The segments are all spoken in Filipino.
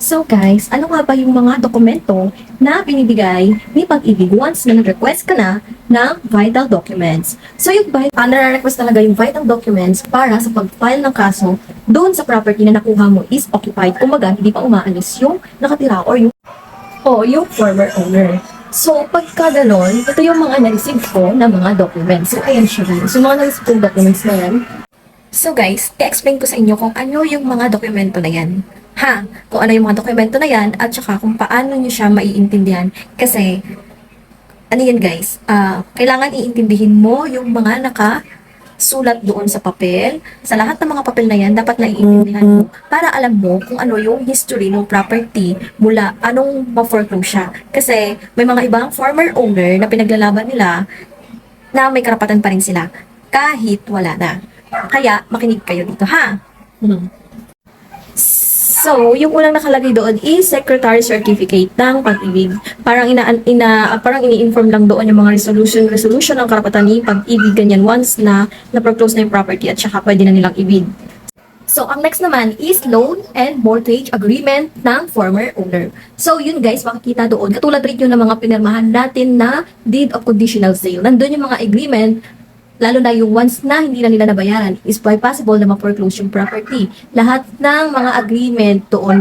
So guys, ano nga ba yung mga dokumento na binibigay ni Pag-ibig once na nag-request ka na ng vital documents? So yung nare-request talaga yung vital documents para sa pag-file ng kaso doon sa property na nakuha mo is occupied. Kumbaga, hindi pa umaalis yung nakatira or yung former owner. So, pagka ganon, ito yung mga na-receive ko na mga documents. So, ayan siya guys. Yung mga na-receive ko documents na yan. So guys, i-explain ko sa inyo kung ano yung mga dokumento na yan. Kung ano yung mga dokumento na yan at saka kung paano nyo siya maiintindihan. Kasi, ano yan guys, kailangan iintindihin mo yung mga nakasulat doon sa papel. Sa lahat ng mga papel na yan, dapat naiintindihan mo para alam mo kung ano yung history ng property mula anong ma-foreclose siya. Kasi, may mga ibang former owner na pinaglalaban nila na may karapatan pa rin sila kahit wala na. Kaya, makinig kayo dito, ha? So, yung unang nakalagay doon is Secretary Certificate ng Pag-ibig. Parang parang ini-inform lang doon yung mga resolution ng karapatan ni Pag-ibig, ganyan, once na na-foreclose na yung property at saka pwede na nilang ibig. So, ang next naman is loan and mortgage agreement ng former owner. So, yun guys, makikita doon. Katulad rin yun ng mga pinirmahan natin na deed of conditional sale. Nandun yung mga agreement, lalo na yung once na hindi na nila nabayaran, is by possible na ma-foreclose yung property. Lahat ng mga agreement doon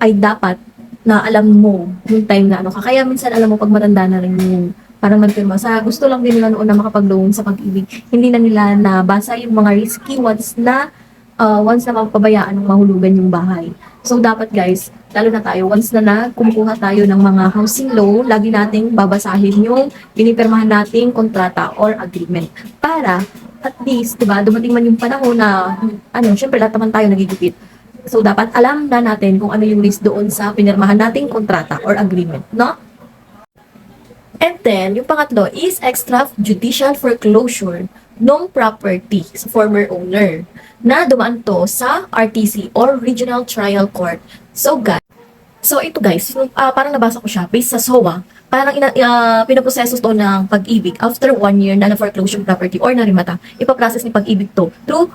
ay dapat na alam mo yung time na ano ka. Kaya minsan alam mo pag matanda na rin yung parang nagpirma. Gusto lang din nila noon na makapag-loan sa Pag-ibig. Hindi na nila nabasa yung mga risky once na mapapabayaan ng mahulugan yung bahay. So, dapat guys, lalo na tayo, once na kumukuha tayo ng mga housing loan, lagi nating babasahin yung pinipirmahan nating kontrata or agreement. Para, at least, diba, dumating man yung panahon na, syempre, lahat naman tayo nagigipit. So, dapat alam na natin kung ano yung list doon sa pinirmahan nating kontrata or agreement, no? And then, yung pangatlo is extrajudicial foreclosure ng property sa former owner na dumaan to sa RTC or Regional Trial Court. So ito guys, parang nabasa ko siya based sa SOA, parang pinaproseso to ng Pag-ibig after 1 year na na-foreclosure property or narimata. Ipaprocess ni Pag-ibig to through.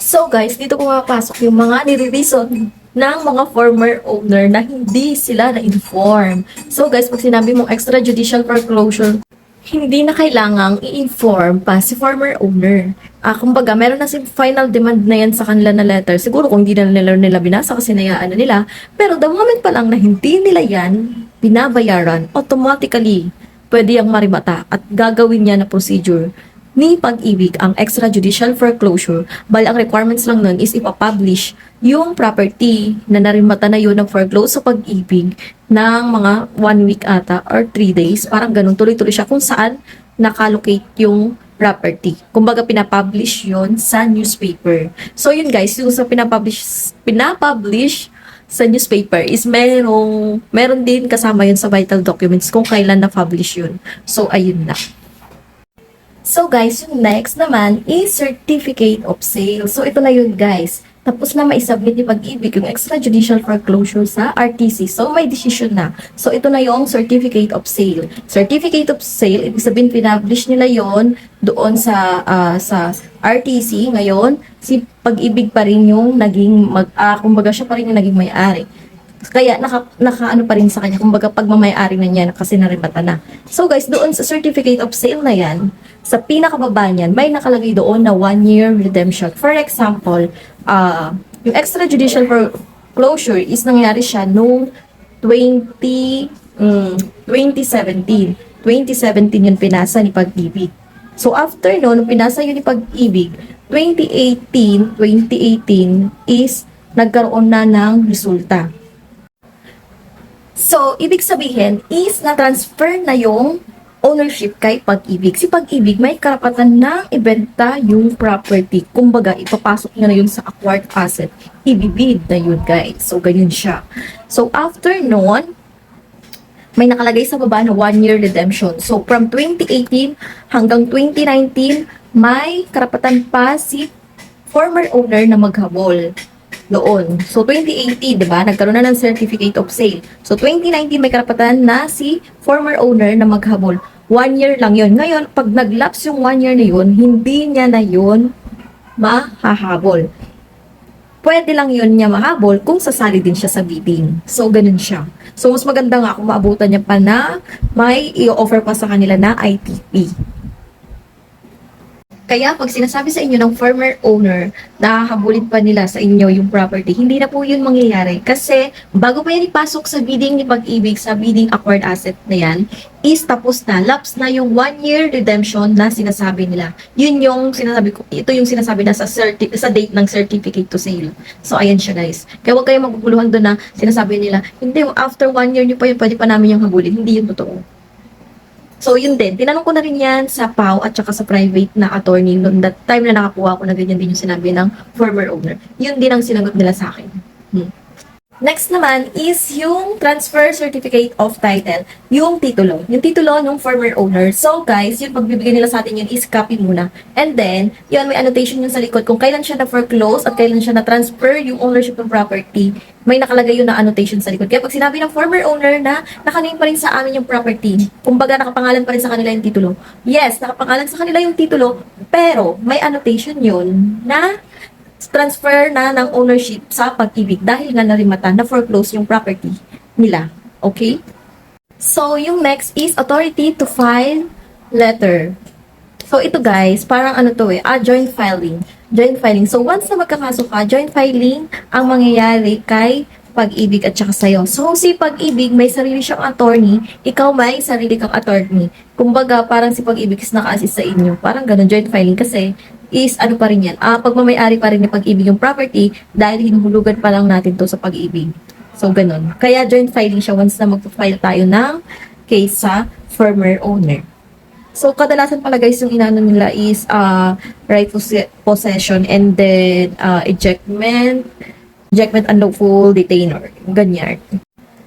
So guys, dito ko mapasok yung mga nire-reason ng mga former owner na hindi sila na-inform. So guys, pag sinabi mong extrajudicial foreclosure, hindi na kailangang i-inform pa si former owner. Kumbaga, meron na si final demand na yan sa kanila na letter. Siguro kung hindi na nila binasa kasi nayaan na nila. Pero the moment pa lang na hindi nila yan binabayaran, automatically pwede yung marimata at gagawin niya na procedure ni Pag-ibig ang extrajudicial foreclosure. Bali, ang requirements lang nun is ipapublish yung property na narimata na yun ng foreclose sa Pag-ibig ng mga 1 week ata or 3 days. Parang ganun, tuloy-tuloy siya kung saan nakalocate yung property. Kumbaga, pinapublish yun sa newspaper. So, yun guys, yung sa pinapublish sa newspaper is meron din kasama yun sa vital documents kung kailan na-publish yun. So, ayun na. So guys, yung next naman is certificate of sale. So ito na yun guys. Tapos na maisubmit ni Pag-ibig yung extrajudicial foreclosure sa RTC. So may decision na. So ito na yung certificate of sale. Certificate of sale, ibig sabihin pinablish nila yon doon sa RTC. Ngayon, si Pag-ibig pa rin yung naging kumbaga siya pa rin yung naging may-ari. Kaya naka pa rin sa kanya, kumbaga pagmamay-ari na niya kasi narimata na. So guys, doon sa certificate of sale na yan, sa pinakababa niyan, may nakalagay doon na 1 year redemption. For example, yung extrajudicial foreclosure is nangyari siya noong 2017. 2017 yung pinasa ni Pag-ibig. So after nung pinasa yun ni Pag-ibig, 2018 is nagkaroon na ng resulta. So, ibig sabihin is na-transfer na yung ownership kay Pag-ibig. Si Pag-ibig may karapatan na ibenta yung property. Kumbaga, ipapasok niya na yun sa acquired asset. Ibibid na yun, guys. So, ganyan siya. So, after noon, may nakalagay sa baba na 1 year redemption. So, from 2018 hanggang 2019, may karapatan pa si former owner na maghabol doon. So, 2018, diba? Nagkaroon na ng certificate of sale. So, 2019, may karapatan na si former owner na maghabol. 1 year lang yun. Ngayon, pag nag-lapse yung 1 year na yun, hindi niya na yun mahahabol. pwede lang yun niya mahabol kung sasali din siya sa bidding. So, ganun siya. So, mas maganda nga kung maabutan niya pa na may i-offer pa sa kanila na ITP. Kaya pag sinasabi sa inyo ng former owner na hahabulin pa nila sa inyo yung property, hindi na po yun mangyayari. Kasi bago pa yan ipasok sa bidding ni Pag-ibig, sa bidding acquired asset na yan, is tapos na, lapse na yung 1-year redemption na sinasabi nila. Yun yung sinasabi ko, ito yung sinasabi na sa date ng certificate to sale. So, ayan siya guys. Kaya huwag kayong maguguluhan doon na sinasabi nila, hindi, after 1 year nyo pa yun, pwede pa namin yung habulin. Hindi yun totoo. So, yun din. Tinanong ko na rin yan sa PAW at saka sa private na attorney noon that time na nakakuha ko na ganyan din yung sinabi ng former owner. Yun din ang sinagot nila sa akin. Next naman is yung transfer certificate of title, yung titulo. Yung titulo ng former owner. So guys, yung pagbibigay nila sa atin yun is copy muna. And then, yun may annotation yun sa likod kung kailan siya na-foreclose at kailan siya na-transfer yung ownership ng property. May nakalagay yun na annotation sa likod. Kaya pag sinabi ng former owner na nakaname pa rin sa amin yung property, kumbaga nakapangalan pa rin sa kanila yung titulo. Yes, nakapangalan sa kanila yung titulo, pero may annotation yun na transfer na ng ownership sa Pag-ibig dahil nga narimata na foreclose yung property nila. Okay? So, yung next is authority to file letter. So, ito guys, parang ano to joint filing. Joint filing. So, once na magkakaso ka, joint filing ang mangyayari kay Pag-ibig at saka sa'yo. So, si Pag-ibig may sarili siyang attorney, ikaw may sarili kang attorney. Kumbaga, parang si Pag-ibig is naka-assist sa inyo. Parang ganun, joint filing kasi is ano pa rin yan, pagmamayari pa rin ni Pag-ibig yung property dahil hinuhulugan pa lang natin to sa Pag-ibig. So, ganun. Kaya joint filing siya once na magpa-file tayo ng case sa former owner. So, kadalasan pala guys, yung inaano nila is right possession and then ejectment unlawful detainer. Ganyan.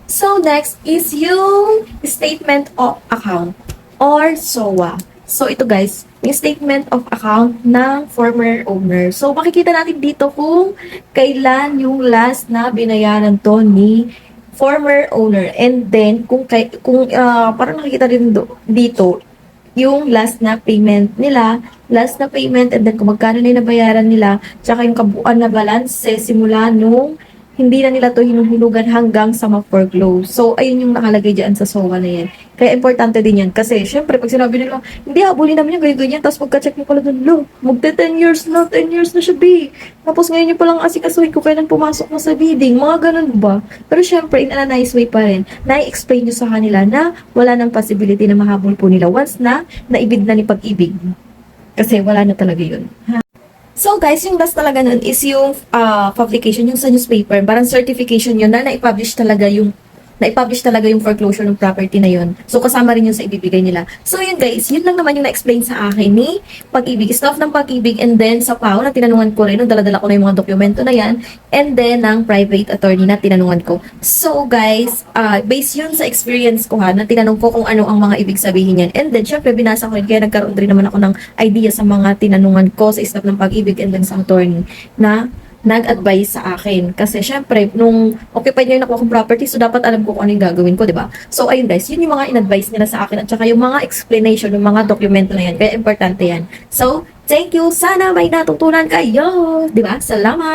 So, next is yung statement of account or SOA. So, ito guys, yung statement of account ng former owner. So, makikita natin dito kung kailan yung last na binayaran to ni former owner. And then, parang nakikita rin dito, yung last na payment nila, and then kung magkano na yung nabayaran nila, tsaka yung kabuuan na balance simula nung hindi na nila to hinuhulugan hanggang sa ma-foreclose. So, ayun yung nakalagay dyan sa SOA na yan. Kaya importante din yan. Kasi, syempre, pag sinabi nila, hindi, habulin namin yung ganyan, tapos pagka-check mo pala dun, magte 10 years na siya, B. Tapos ngayon nyo palang asikasuhin ko kailan pumasok mo sa bidding. Mga ganun ba? Pero syempre, in a nice way pa rin, na-explain nyo sa kanila na wala nang possibility na mahabol po nila once na naibid na ni Pag-ibig. Kasi wala na talaga yun. So guys, yung last talaga nun is yung publication, yung sa newspaper, parang certification yun na na-publish talaga yung foreclosure ng property na yun. So kasama rin yun sa ibibigay nila. So yun guys, yun lang naman yung na-explain sa akin ni Pag-ibig, staff ng Pag-ibig, and then sa PAW na tinanungan ko rin, dala-dala ko na yung mga dokumento na yan, and then ng private attorney na tinanungan ko. So guys, based yun sa experience ko na tinanong ko kung ano ang mga ibig sabihin yan. And then syempre binasa ko rin, kaya nagkaroon rin naman ako ng idea sa mga tinanungan ko sa staff ng Pag-ibig and then sa attorney na nag-advise sa akin. Kasi, syempre, nung occupied nyo yung nakuha kong property, so dapat alam ko kung ano yung gagawin ko, di ba? So, ayun guys, yun yung mga in-advise nila sa akin at saka yung mga explanation, yung mga dokumento na yan. Kaya, importante yan. So, thank you. Sana may natutunan kayo. Di ba? Salamat!